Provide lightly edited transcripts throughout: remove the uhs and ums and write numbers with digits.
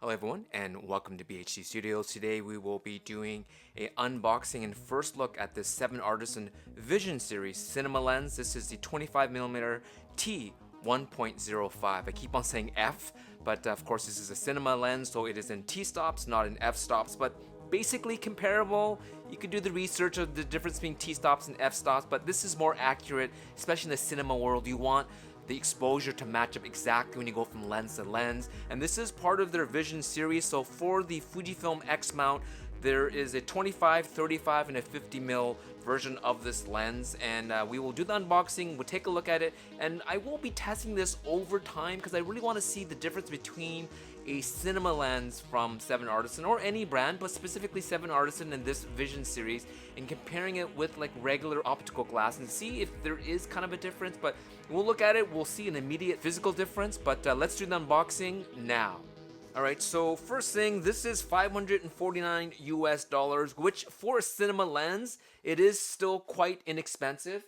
Hello everyone and welcome to BHC Studios. Today we will be doing a unboxing and first look at this 7Artisan Vision Series cinema lens. This is the 25mm T1.05. I keep on saying F, but of course this is a cinema lens, so it is in T-stops, not in F-stops, but basically comparable. You could do the research of the difference between T-stops and F-stops, but this is more accurate, especially in the cinema world. You want the exposure to match up exactly when you go from lens to lens, and this is part of their Vision series. So for the Fujifilm X mount, there is a 25, 35, and a 50mm version of this lens, and we will do the unboxing, we'll take a look at it, and I will be testing this over time because I really want to see the difference between a cinema lens from 7Artisan or any brand, but specifically 7Artisan in this Vision series, and comparing it with like regular optical glass and see if there is kind of a difference. But we'll look at it, we'll see an immediate physical difference, but let's do the unboxing now. Alright, so first thing, this is $549 US, which for a cinema lens, it is still quite inexpensive.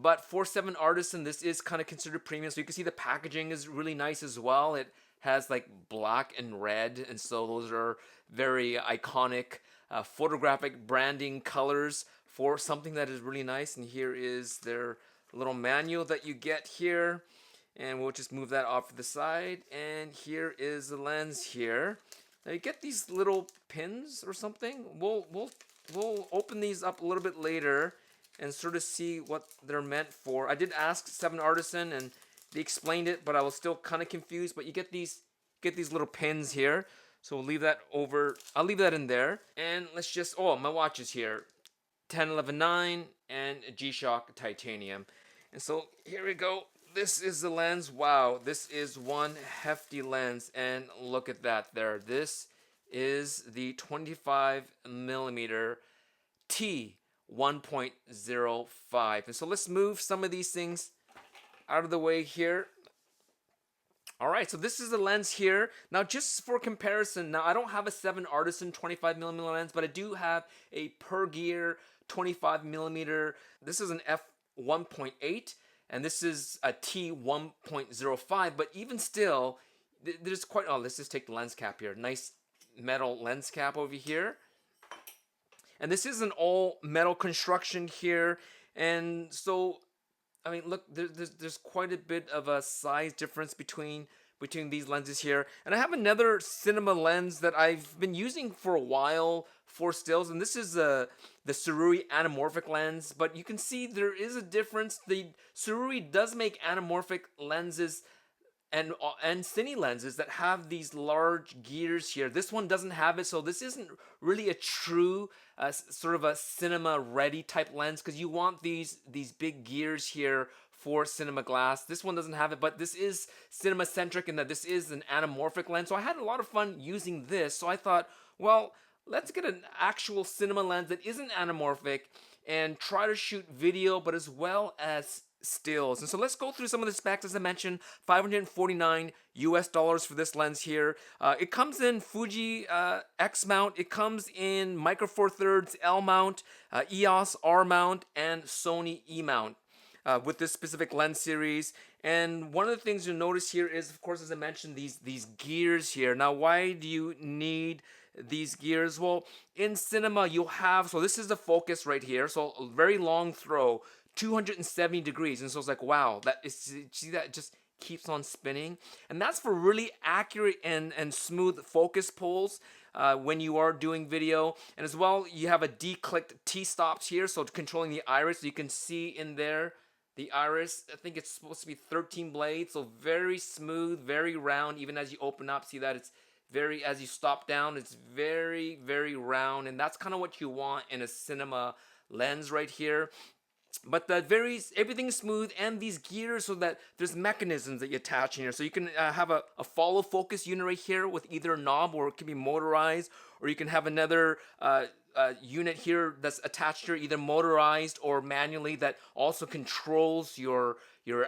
But for 7Artisan, this is kind of considered premium, so you can see the packaging is really nice as well. It has like black and red, and so those are very iconic photographic branding colors for something that is really nice. And here is their little manual that you get here, and we'll just move that off to the side. And here is the lens here. Now you get these little pins or something. We'll open these up a little bit later and sort of see what they're meant for. I did ask 7Artisan and they explained it, but I was still kind of confused. But you get these little pins here, so we'll leave that over. I'll leave that in there, and let's just. Oh, my watch is here, 10-11-9 and G-Shock titanium, and so here we go. This is the lens. Wow, this is one hefty lens, and look at that there. This is the 25mm T1.05, and so let's move some of these things out of the way here. Alright, so this is the lens here. Now just for comparison, now I don't have a 7Artisan 25mm lens, but I do have a Per Gear 25mm. This is an f1.8 and this is a T1.05, but even still, there's quite, oh, let's just take the lens cap here. Nice metal lens cap over here. And this is an all metal construction here, and so I mean, look, there's quite a bit of a size difference between these lenses here. And I have another cinema lens that I've been using for a while for stills, and this is the Sururi anamorphic lens. But you can see there is a difference. The Sururi does make anamorphic lenses and Cine lenses that have these large gears here. This one doesn't have it, so this isn't really a true sort of a cinema ready type lens, because you want these big gears here for cinema glass. This one doesn't have it, but this is cinema centric in that this is an anamorphic lens. So I had a lot of fun using this, so I thought, well, let's get an actual cinema lens that isn't anamorphic and try to shoot video, but as well as stills. And so let's go through some of the specs. As I mentioned, $549 US for this lens here. It comes in Fuji X mount. It comes in Micro Four Thirds L mount, EOS R mount, and Sony E mount with this specific lens series. And one of the things you'll notice here is, of course, as I mentioned, these gears here. Now, why do you need these gears? Well, in cinema, you'll have, so this is the focus right here. So a very long throw, 270 degrees, and so it's like, wow, that is, see that, it just keeps on spinning, and that's for really accurate and smooth focus pulls when you are doing video. And as well, you have a declicked T-stops here, so controlling the iris. So you can see in there the iris. I think it's supposed to be 13 blades, so very smooth, very round. Even as you open up, see that it's very, as you stop down, it's very, very round, and that's kind of what you want in a cinema lens right here. But everything's smooth, and these gears, so that there's mechanisms that you attach in here. So you can have a follow focus unit right here with either a knob, or it can be motorized, or you can have another unit here that's attached here, either motorized or manually, that also controls your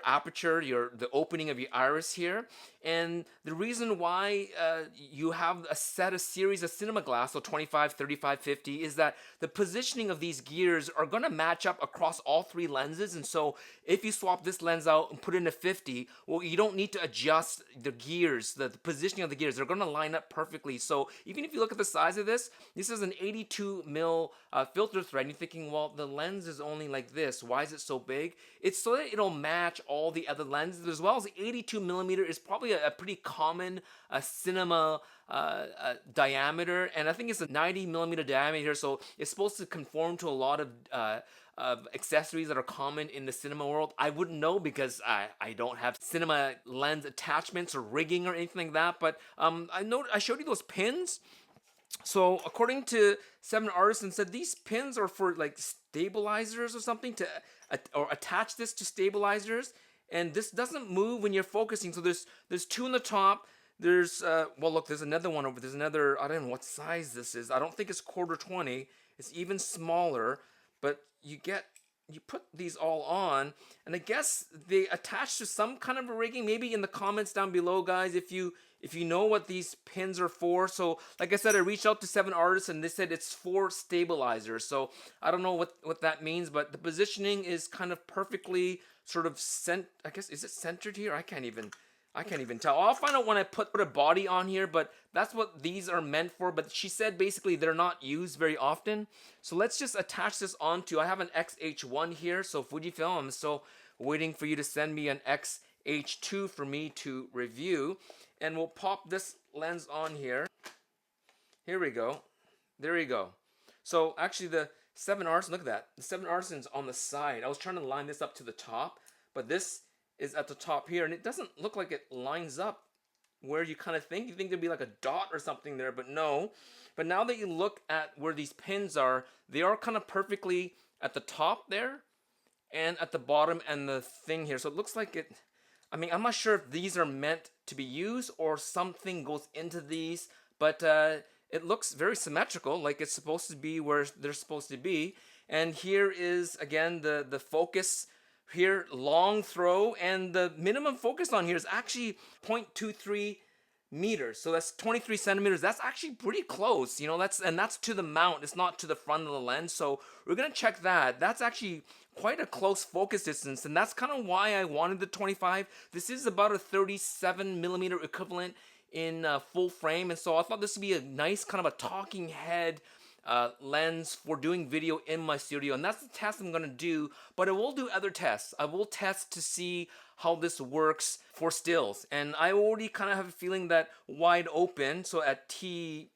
aperture, the opening of your iris here. And the reason why you have a series of cinema glass, so 25, 35, 50, is that the positioning of these gears are going to match up across all three lenses. And so if you swap this lens out and put in a 50, well, you don't need to adjust the gears, the positioning of the gears. They're going to line up perfectly. So even if you look at the size of this is an 82 mil filter thread. And you're thinking, well, the lens is only like this. Why is it so big? It's so that it'll match all the other lenses, as well as the 82 millimeter is probably a pretty common cinema diameter, and I think it's a 90 millimeter diameter, so it's supposed to conform to a lot of accessories that are common in the cinema world. I wouldn't know because I don't have cinema lens attachments or rigging or anything like that, but I showed you those pins. So according to 7Artisans, said these pins are for like stabilizers or something, to or attach this to stabilizers, and this doesn't move when you're focusing. So there's two on the top. There's well, look, there's another one over. There's another. I don't know what size this is. I don't think it's quarter 20. It's even smaller. But you put these all on, and I guess they attach to some kind of a rigging. Maybe in the comments down below, guys, if you know what these pins are for. So like I said, I reached out to 7Artists and they said it's for stabilizers. So I don't know what that means, but the positioning is kind of perfectly sort of I guess, is it centered here? I can't even tell. I'll find out when I put a body on here, but that's what these are meant for. But she said basically they're not used very often. So let's just attach this onto, I have an XH1 here, so Fujifilm, I'm still waiting for you to send me an XH2 for me to review. And we'll pop this lens on here. Here we go. There we go. So actually the 7Artisans, look at that. The 7Artisans on the side. I was trying to line this up to the top, but this is at the top here, and it doesn't look like it lines up where you kind of think. You think there'd be like a dot or something there, but no. But now that you look at where these pins are, they are kind of perfectly at the top there and at the bottom and the thing here. So it looks like it, I mean, I'm not sure if these are meant to be used or something goes into these, but it looks very symmetrical, like it's supposed to be where they're supposed to be. And here is, again, the focus here, long throw, and the minimum focus on here is actually 0.23 meters. So that's 23 centimeters. That's actually pretty close, you know, that's to the mount. It's not to the front of the lens. So we're going to check that. That's actually quite a close focus distance, and that's kind of why I wanted the 25. This is about a 37 millimeter equivalent in full frame, and so I thought this would be a nice kind of a talking head lens for doing video in my studio, and that's the test I'm going to do. But I will do other tests. I will test to see how this works for stills, and I already kind of have a feeling that wide open, so at T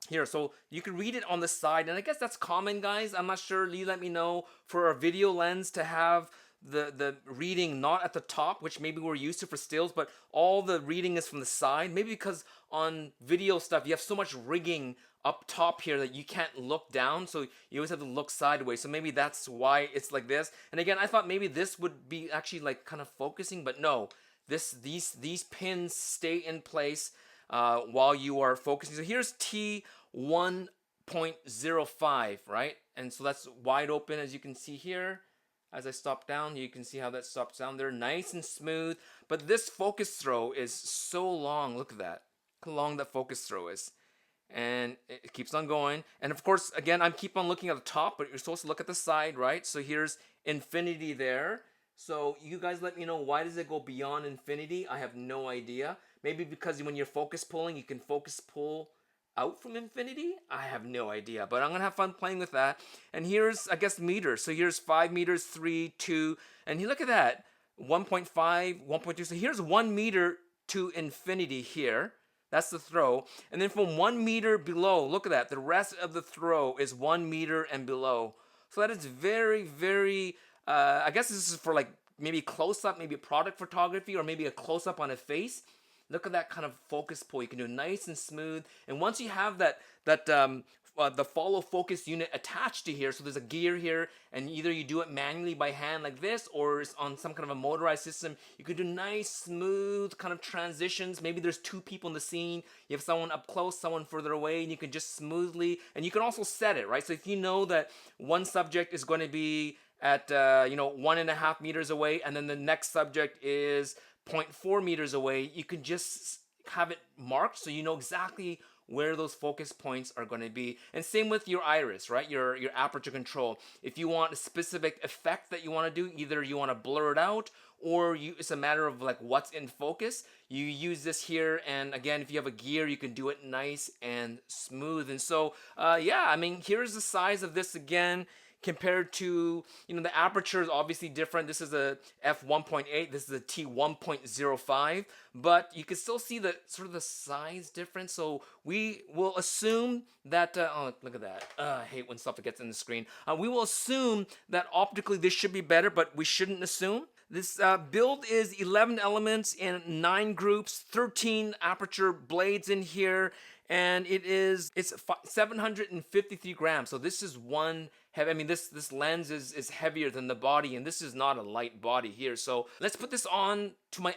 here, so you can read it on the side, and I guess that's common, guys. I'm not sure. You let me know for a video lens to have the reading not at the top, which maybe we're used to for stills, but all the reading is from the side. Maybe because on video stuff you have so much rigging up top here that you can't look down, so you always have to look sideways. So maybe that's why it's like this. And again, I thought maybe this would be actually like kind of focusing, but no. These pins stay in place while you are focusing. So here's T1.05, right? And so that's wide open, as you can see here. As I stop down, you can see how that stops down there, nice and smooth. But this focus throw is so long. Look at that. Look how long that focus throw is. And it keeps on going. And of course, again, I'm keep on looking at the top, but you're supposed to look at the side, right? So here's infinity there. So you guys let me know, why does it go beyond infinity? I have no idea. Maybe because when you're focus pulling, you can focus pull out from infinity? I have no idea, but I'm gonna have fun playing with that. And here's, I guess, meters. So here's 5 meters, 3, 2, and you look at that, 1.5, 1.2. So here's 1 meter to infinity here. That's the throw. And then from 1 meter below, look at that. The rest of the throw is 1 meter and below. So that is very, very, I guess this is for like maybe close up, maybe product photography, or maybe a close up on a face. Look at that kind of focus pull. You can do nice and smooth. And once you have that the follow focus unit attached to here. So there's a gear here, and either you do it manually by hand like this, or it's on some kind of a motorized system. You could do nice, smooth kind of transitions. Maybe there's two people in the scene. You have someone up close, someone further away, and you can just smoothly, and you can also set it, right? So if you know that one subject is going to be at 1.5 meters away, and then the next subject is 0.4 meters away, you can just have it marked so you know exactly where those focus points are going to be. And same with your iris, right? Your aperture control. If you want a specific effect that you want to do, either you want to blur it out, or it's a matter of like what's in focus, you use this here. And again, if you have a gear, you can do it nice and smooth. And so yeah, I mean, here's the size of this again, compared to, the aperture is obviously different. This is a f1.8, this is a T1.05, but you can still see the sort of the size difference. So we will assume that, oh, look at that. I hate when stuff gets in the screen. We will assume that optically this should be better, but we shouldn't assume. This build is 11 elements in 9 groups, 13 aperture blades in here, and it's 753 grams. So this is one heavy. I mean, this lens is heavier than the body, and this is not a light body here. So let's put this on to my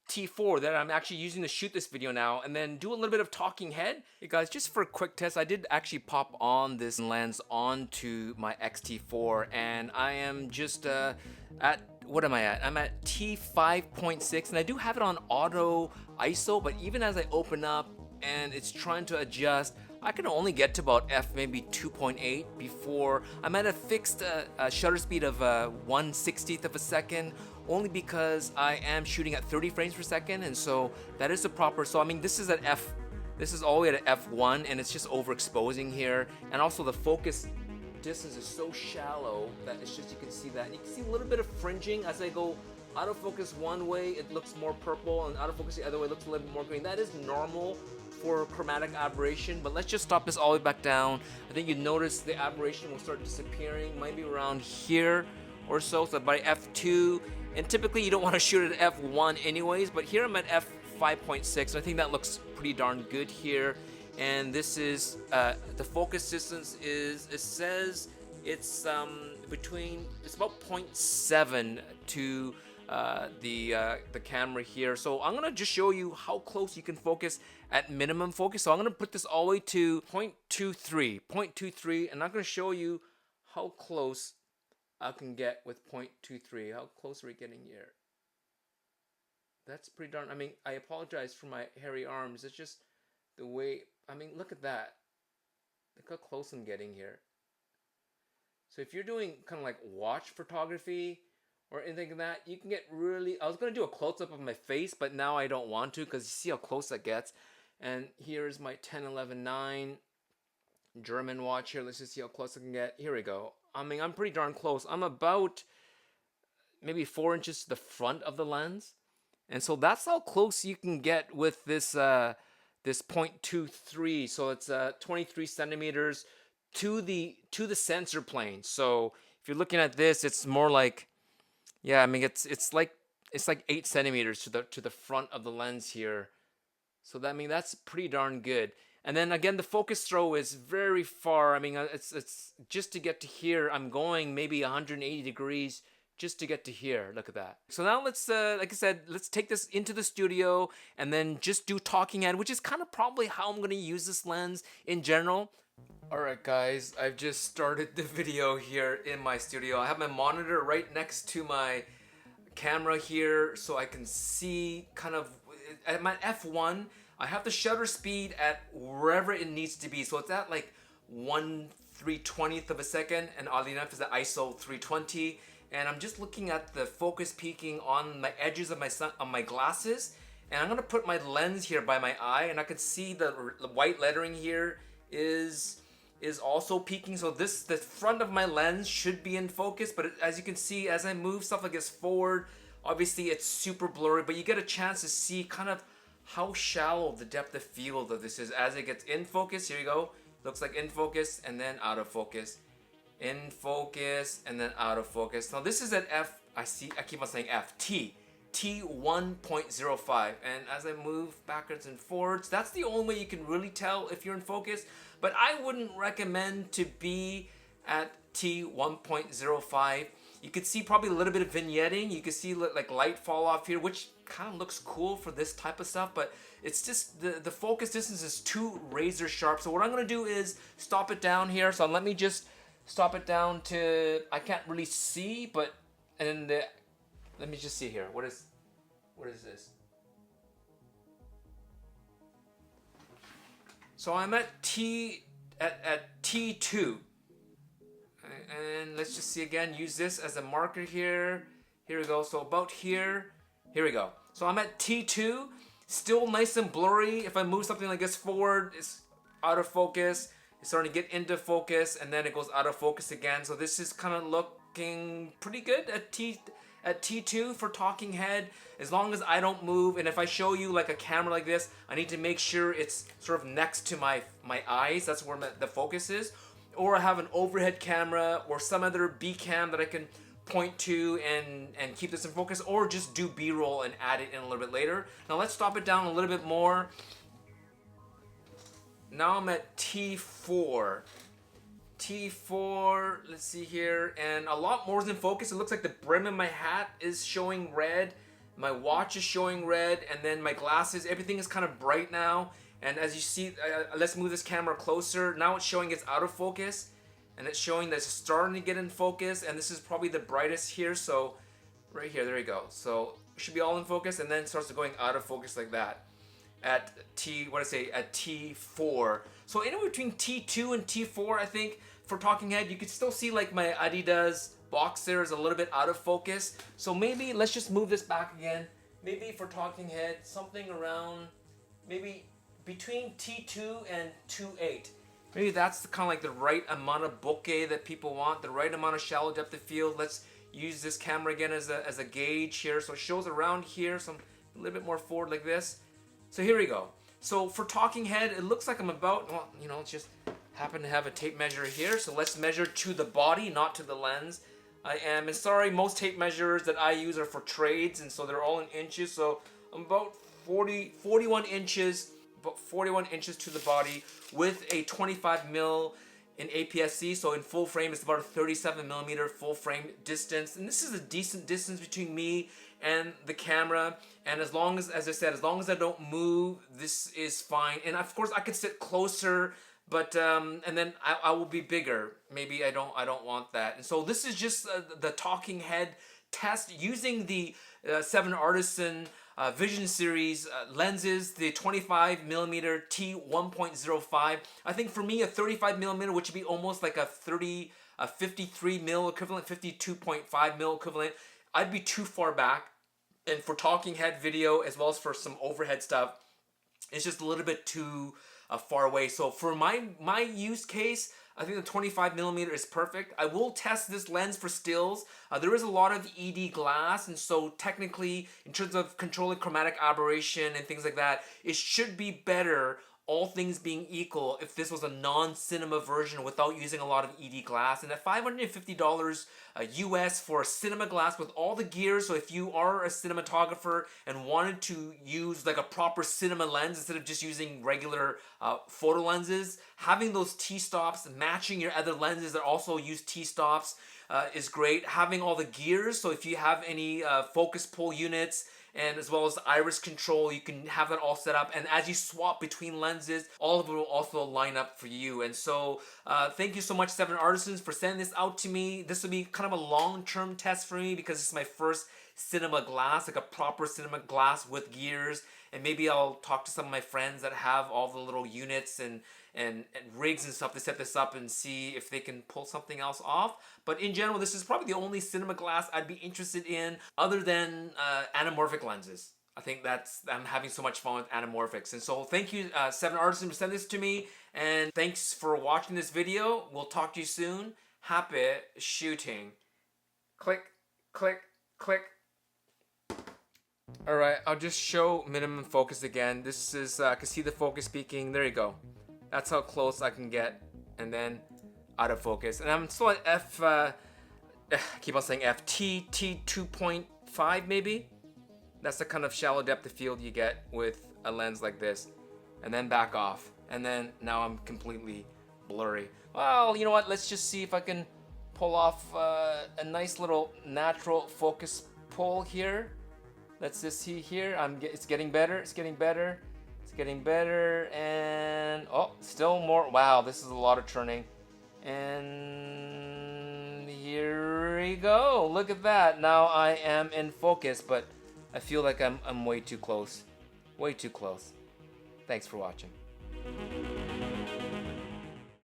T4 that I'm actually using to shoot this video now, and then do a little bit of talking head. Hey guys, just for a quick test, I did actually pop on this lens onto my T4, and I am just what am I at? I'm at T5.6, and I do have it on auto ISO, but even as I open up and it's trying to adjust, I can only get to about maybe 2.8 before I'm at a fixed shutter speed of 1/60th of a second, only because I am shooting at 30 frames per second, and so that is the proper. So I mean, this is at this is all the way at f1, and it's just overexposing here, and also the focus distance is so shallow that it's just, you can see that. You can see a little bit of fringing as I go out of focus one way, it looks more purple, and out of focus the other way, it looks a little bit more green. That is normal for chromatic aberration, but let's just stop this all the way back down. I think you notice the aberration will start disappearing, maybe around here or so. So by f2, and typically you don't want to shoot at f1 anyways, but here I'm at f5.6, so I think that looks pretty darn good here. And this is the focus distance is, it says it's it's about 0.7 to the camera here. So I'm gonna just show you how close you can focus at minimum focus. So I'm gonna put this all the way to 0.23, and I'm gonna show you how close I can get with 0.23. How close are we getting here? That's pretty darn. I mean, I apologize for my hairy arms. It's just the way. I mean, look at that. Look how close I'm getting here. So if you're doing kind of like watch photography or anything like that, you can get really. I was gonna do a close-up of my face, but now I don't want to, because you see how close that gets. And here's my 10-11-9 German watch here. Let's just see how close I can get. Here we go. I mean, I'm pretty darn close. I'm about maybe 4 inches to the front of the lens, and so that's how close you can get with this this 0.23. So it's 23 centimeters to the sensor plane. So if you're looking at this, it's more like, yeah, I mean, it's like 8 centimeters to the front of the lens here. So that, I mean, that's pretty darn good. And then again, the focus throw is very far. I mean, it's just to get to here, I'm going maybe 180 degrees just to get to here. Look at that. So now let's, like I said, let's take this into the studio and then just do talking head, which is kind of probably how I'm gonna use this lens in general. Alright guys, I've just started the video here in my studio. I have my monitor right next to my camera here, so I can see kind of, at my f1, I have the shutter speed at wherever it needs to be. So it's at like 1/320th of a second, and oddly enough is the ISO 320. And I'm just looking at the focus peaking on my edges of my glasses, and I'm gonna put my lens here by my eye, and I can see the white lettering here is also peaking. So the front of my lens should be in focus, but as you can see, as I move stuff like this forward, obviously it's super blurry, but you get a chance to see kind of how shallow the depth of field of this is as it gets in focus. Here you go. Looks like in focus and then out of focus. In focus and then out of focus. Now this is at I keep on saying F. T1.05. And as I move backwards and forwards, that's the only way you can really tell if you're in focus. But I wouldn't recommend to be at T1.05. You could see probably a little bit of vignetting. You could see like light fall off here, which kind of looks cool for this type of stuff, but it's just the focus distance is too razor sharp. So what I'm gonna do is stop it down here. So let me just stop it down to, I can't really see, but, and then let me just see here. What is this? So I'm at T2. And let's just see again, use this as a marker here. Here we go, so about here. Here we go. So I'm at T2, still nice and blurry. If I move something like this forward, it's out of focus. It's starting to get into focus, and then it goes out of focus again. So this is kind of looking pretty good at T2 for talking head, as long as I don't move. And if I show you like a camera like this, I need to make sure it's sort of next to my eyes. That's where the focus is. Or I have an overhead camera or some other B cam that I can point to and keep this in focus, or just do B-roll and add it in a little bit later. Now let's stop it down a little bit more. Now I'm at T4. T4, let's see here, and a lot more is in focus. It looks like the brim of my hat is showing red, my watch is showing red, and then my glasses, everything is kind of bright now. And as you see, let's move this camera closer. Now it's showing it's out of focus, and it's showing that it's starting to get in focus, and this is probably the brightest here. So right here, there you go. So it should be all in focus, and then it starts going out of focus like that at at T4. So anywhere between T2 and T4, I think, for talking head, you could still see like my Adidas box there is a little bit out of focus. So maybe let's just move this back again. Maybe for talking head, something around maybe between T2 and 2.8. Maybe that's kind of like the right amount of bokeh that people want, the right amount of shallow depth of field. Let's use this camera again as a gauge here. So it shows around here, so I'm a little bit more forward like this. So here we go. So for talking head, it looks like I'm about, well, you know, it's just happen to have a tape measure here. So let's measure to the body, not to the lens. And sorry, most tape measures that I use are for trades, and so they're all in inches. So I'm about 41 inches. About 41 inches to the body with a 25 mil in APS-C. So in full frame, it's about a 37 millimeter full frame distance. And this is a decent distance between me and the camera. And as long as I said, as long as I don't move, this is fine. And of course I could sit closer, but and then I will be bigger. Maybe I don't want that. And so this is just the talking head test using the 7Artisan Vision Series lenses, the 25mm T1.05. I think for me a 35mm, which would be almost like a 53 mil equivalent, 52.5 mil equivalent, I'd be too far back. And for talking head video, as well as for some overhead stuff, it's just a little bit too far away. So for my use case, I think the 25mm is perfect. I will test this lens for stills. There is a lot of ED glass, and so technically, in terms of controlling chromatic aberration and things like that, it should be better, all things being equal, if this was a non-cinema version without using a lot of ED glass. And at $550 US for a cinema glass with all the gear, so if you are a cinematographer and wanted to use like a proper cinema lens instead of just using regular photo lenses, having those T-stops matching your other lenses that also use T-stops is great. Having all the gears, so if you have any focus pull units, and as well as iris control, you can have that all set up, and as you swap between lenses, all of it will also line up for you. And so thank you so much, 7Artisans, for sending this out to me. This will be kind of a long-term test for me because it's my first cinema glass, like a proper cinema glass with gears. And maybe I'll talk to some of my friends that have all the little units and rigs and stuff to set this up and see if they can pull something else off. But in general, this is probably the only cinema glass I'd be interested in other than anamorphic lenses. I think I'm having so much fun with anamorphics. And so thank you, 7Artisans, for sending this to me. And thanks for watching this video. We'll talk to you soon. Happy shooting. Click, click, click. All right, I'll just show minimum focus again. This is, I can see the focus peaking. There you go. That's how close I can get. And then out of focus. And I'm still at I keep on saying F, T2.5 maybe. That's the kind of shallow depth of field you get with a lens like this. And then back off. And then now I'm completely blurry. Well, you know what? Let's just see if I can pull off a nice little natural focus pull here. Let's just see here. It's getting better. It's getting better. It's getting better. And oh, still more. Wow, this is a lot of turning. And here we go. Look at that. Now I am in focus, but I feel like I'm way too close. Way too close. Thanks for watching.